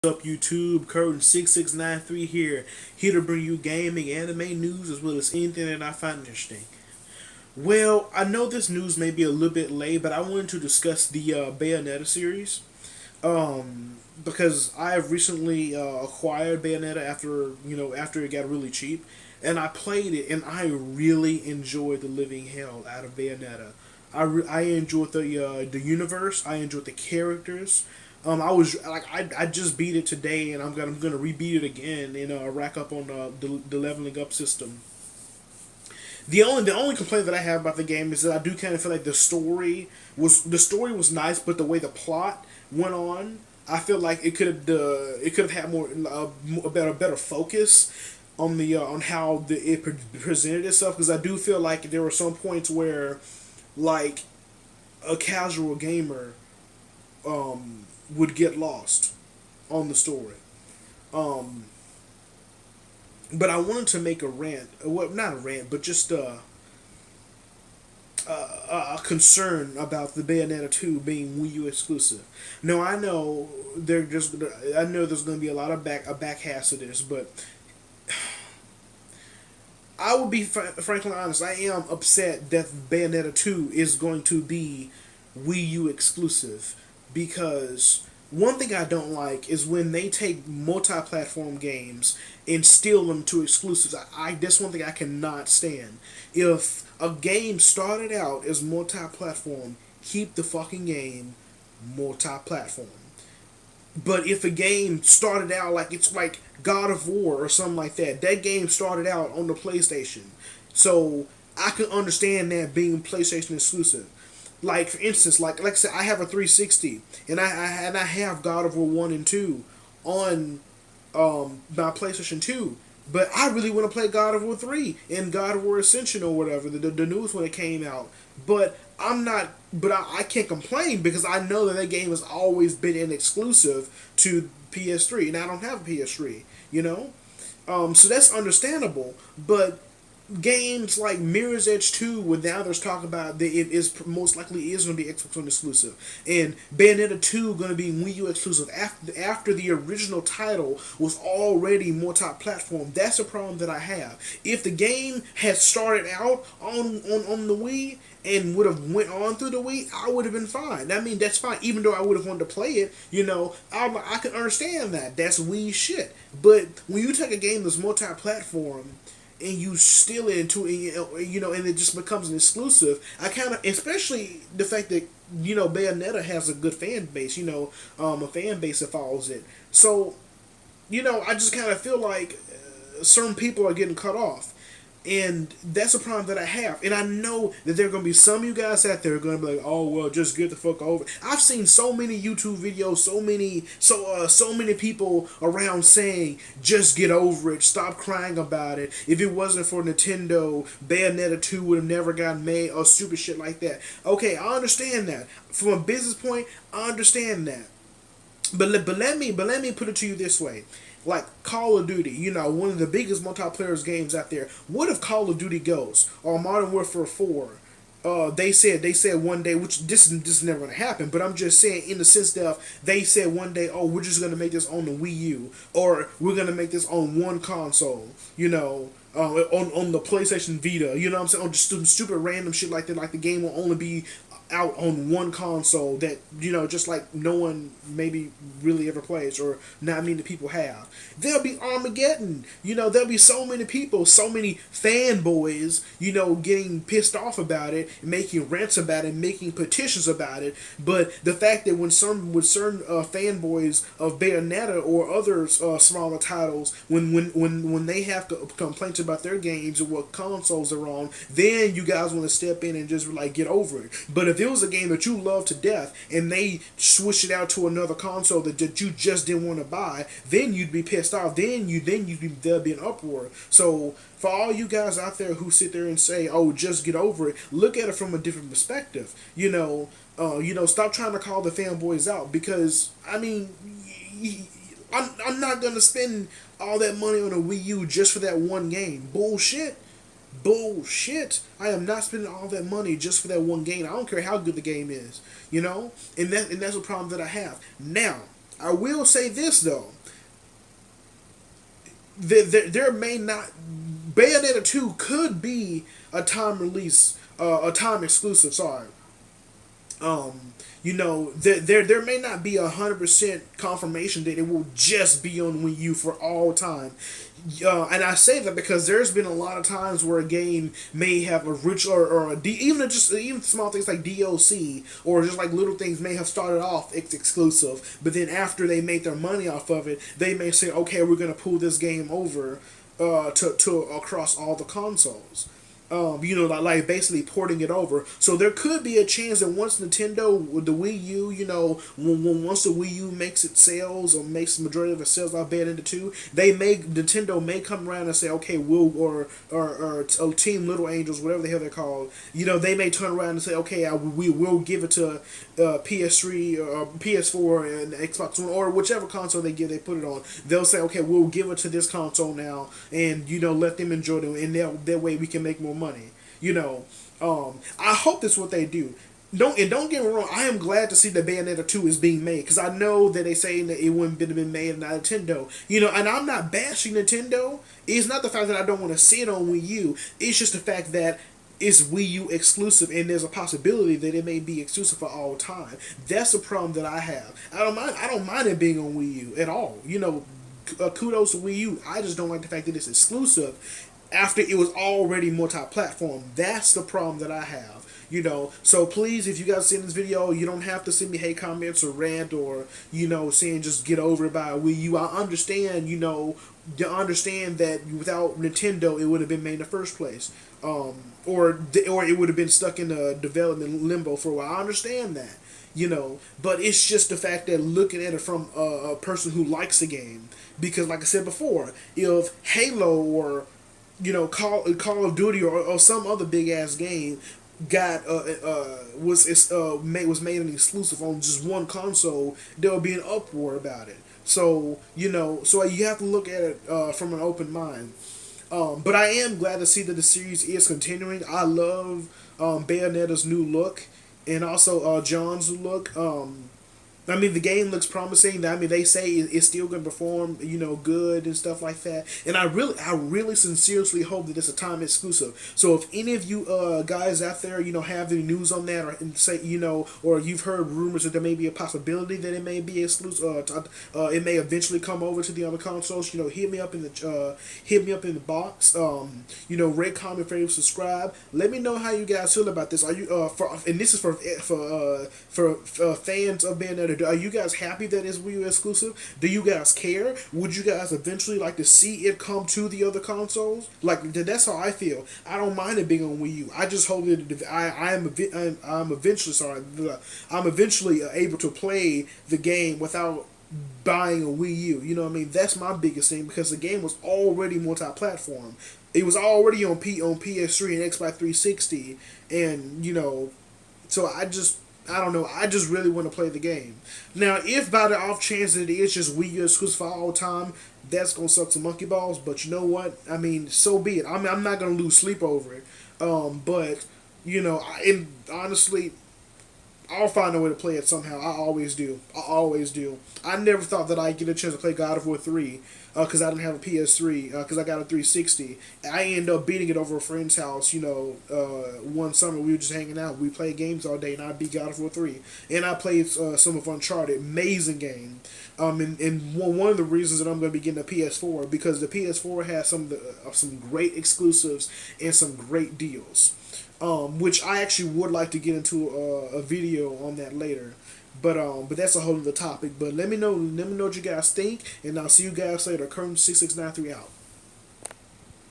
Up YouTube, Curtain6693 here to bring you gaming, anime news, as well as anything that I find interesting. Well, I know this news may be a little bit late, but I wanted to discuss the Bayonetta series. Because I have recently acquired Bayonetta after it got really cheap, and I played it, and I really enjoyed the living hell out of Bayonetta. I enjoyed the universe. I enjoyed the characters. I was like I just beat it today, and I'm gonna rebeat it again and rack up on the leveling up system. The only complaint that I have about the game is that I do kind of feel like the story was nice, but the way the plot went on, I feel like it could have had more a better focus on the on how it presented itself, because I do feel like there were some points where, like, a casual gamer would get lost on the story. Um, but I wanted to make a rant, well, not a rant, but just a concern about the Bayonetta 2 being Wii U exclusive. No, I know there's going to be a lot of backhand to this, but I will be frankly honest. I am upset that Bayonetta 2 is going to be Wii U exclusive, because one thing I don't like is when they take multi-platform games and steal them to exclusives. That's one thing I cannot stand. If a game started out as multi-platform, keep the fucking game multi-platform. But if a game started out like it's like God of War or something like that, that game started out on the PlayStation. So I can understand that being PlayStation exclusive. Like, for instance, like I said, I have a 360, and I have God of War 1 and 2 on my PlayStation 2. But I really want to play God of War 3 and God of War Ascension or whatever, the newest one that came out. But I can't complain, because I know that game has always been an exclusive to PS3, and I don't have a PS3, you know? So that's understandable. But games like Mirror's Edge 2, where now there's talk about that it is most likely is going to be Xbox One exclusive, and Bayonetta 2 going to be Wii U exclusive after the original title was already multi-platform. That's a problem that I have. If the game had started out on the Wii and would have went on through the Wii, I would have been fine. I mean, that's fine. Even though I would have wanted to play it, I can understand that. That's Wii shit. But when you take a game that's multi-platform and you steal it into and it just becomes an exclusive, I kind of, especially the fact that Bayonetta has a good fan base, a fan base that follows it. So I just kind of feel like certain people are getting cut off. And that's a problem that I have. And I know that there are going to be some of you guys out there who are going to be like, oh, well, just get the fuck over. I've seen so many YouTube videos, so many people around saying, just get over it, stop crying about it. If it wasn't for Nintendo, Bayonetta 2 would have never gotten made, or stupid shit like that. Okay, I understand that. From a business point, I understand that. But let me put it to you this way. Like Call of Duty, one of the biggest multiplayer games out there. What if Call of Duty goes, or Modern Warfare 4? They said one day, which this is never gonna happen, but I'm just saying in the sense that they said one day, oh, we're just gonna make this on the Wii U, or we're gonna make this on one console, on the PlayStation Vita, you know what I'm saying, on just stupid random shit like that, like the game will only be out on one console that just like no one maybe really ever plays, or not many people have. There'll be Armageddon. There'll be so many people, so many fanboys, getting pissed off about it, making rants about it, making petitions about it. But the fact that when certain fanboys of Bayonetta or other smaller titles, when they have complaints about their games or what consoles they're on, then you guys want to step in and just like get over it. But if it was a game that you love to death and they switch it out to another console that you just didn't want to buy, then you'd be pissed off. There'd be an uproar. So for all you guys out there who sit there and say, "Oh, just get over it," look at it from a different perspective. Stop trying to call the fanboys out, because I mean, I'm not gonna spend all that money on a Wii U just for that one game. Bullshit. Bullshit. I am not spending all that money just for that one game. I don't care how good the game is, and that's a problem that I have. Now, I will say this though, there may not Bayonetta 2 could be a time release, a time exclusive. Sorry, there may not be 100% confirmation that it will just be on Wii U for all time. And I say that because there's been a lot of times where a game may have a rich even small things like DLC or just like little things may have started off exclusive, but then after they make their money off of it, they may say, okay, we're gonna pull this game over to across all the consoles. Like basically porting it over. So there could be a chance that once Nintendo with the Wii U, once the Wii U makes its sales or makes the majority of its sales out Bayonetta 2, Nintendo may come around and say, okay, or Team Little Angels, whatever the hell they're called, they may turn around and say, okay, we will give it to PS3 or PS4 and Xbox One or whichever console they put it on. They'll say, okay, we'll give it to this console now, and let them enjoy them, and that way we can make more money. I hope that's what they do. Don't get me wrong. I am glad to see that Bayonetta 2 is being made because I know that they say that it wouldn't have been made by Nintendo. And I'm not bashing Nintendo. It's not the fact that I don't want to see it on Wii U. It's just the fact that it's Wii U exclusive, and there's a possibility that it may be exclusive for all time. That's the problem that I have. I don't mind it being on Wii U at all. Kudos to Wii U. I just don't like the fact that it's exclusive after it was already multi-platform. That's the problem that I have. So please, if you guys see this video, you don't have to send me hate comments or rant or saying just get over it by Wii U. I understand. You understand that without Nintendo, it would have been made in the first place. Or it would have been stuck in a development limbo for a while. I understand that. But it's just the fact that looking at it from a person who likes the game, because like I said before, if Halo or Call of Duty or some other big ass game was made an exclusive on just one console, there will be an uproar about it. So you have to look at it from an open mind. But I am glad to see that the series is continuing. I love Bayonetta's new look and also John's look. The game looks promising. They say it's still going to perform, good and stuff like that. And I really sincerely hope that it's a time exclusive. So if any of you guys out there, have any news on that, or say, or you've heard rumors that there may be a possibility that it may be exclusive, it may eventually come over to the other consoles. Hit me up in the box. Rate, comment, favorite, subscribe. Let me know how you guys feel about this. Are you and this is for fans of Bayonetta. Are you guys happy that it's Wii U exclusive? Do you guys care? Would you guys eventually like to see it come to the other consoles? Like, that's how I feel. I don't mind it being on Wii U. I just hope that I'm eventually able to play the game without buying a Wii U. That's my biggest thing, because the game was already multi-platform. It was already on PS3 and Xbox 360, and so I don't know. I just really want to play the game. Now, if by the off chance that it is just Wii U exclusive for all time, that's going to suck some monkey balls. But you know what? So be it. I'm not going to lose sleep over it. But, honestly, I'll find a way to play it somehow. I always do. I never thought that I'd get a chance to play God of War 3 because I didn't have a PS3 because I got a 360. I ended up beating it over a friend's house, one summer. We were just hanging out. We played games all day, and I beat God of War 3. And I played some of Uncharted. Amazing game. And one of the reasons that I'm going to be getting a PS4, because the PS4 has some great exclusives and some great deals. Which I actually would like to get into a video on that later, but that's a whole other topic. But let me know what you guys think, and I'll see you guys later. Current 6693 out.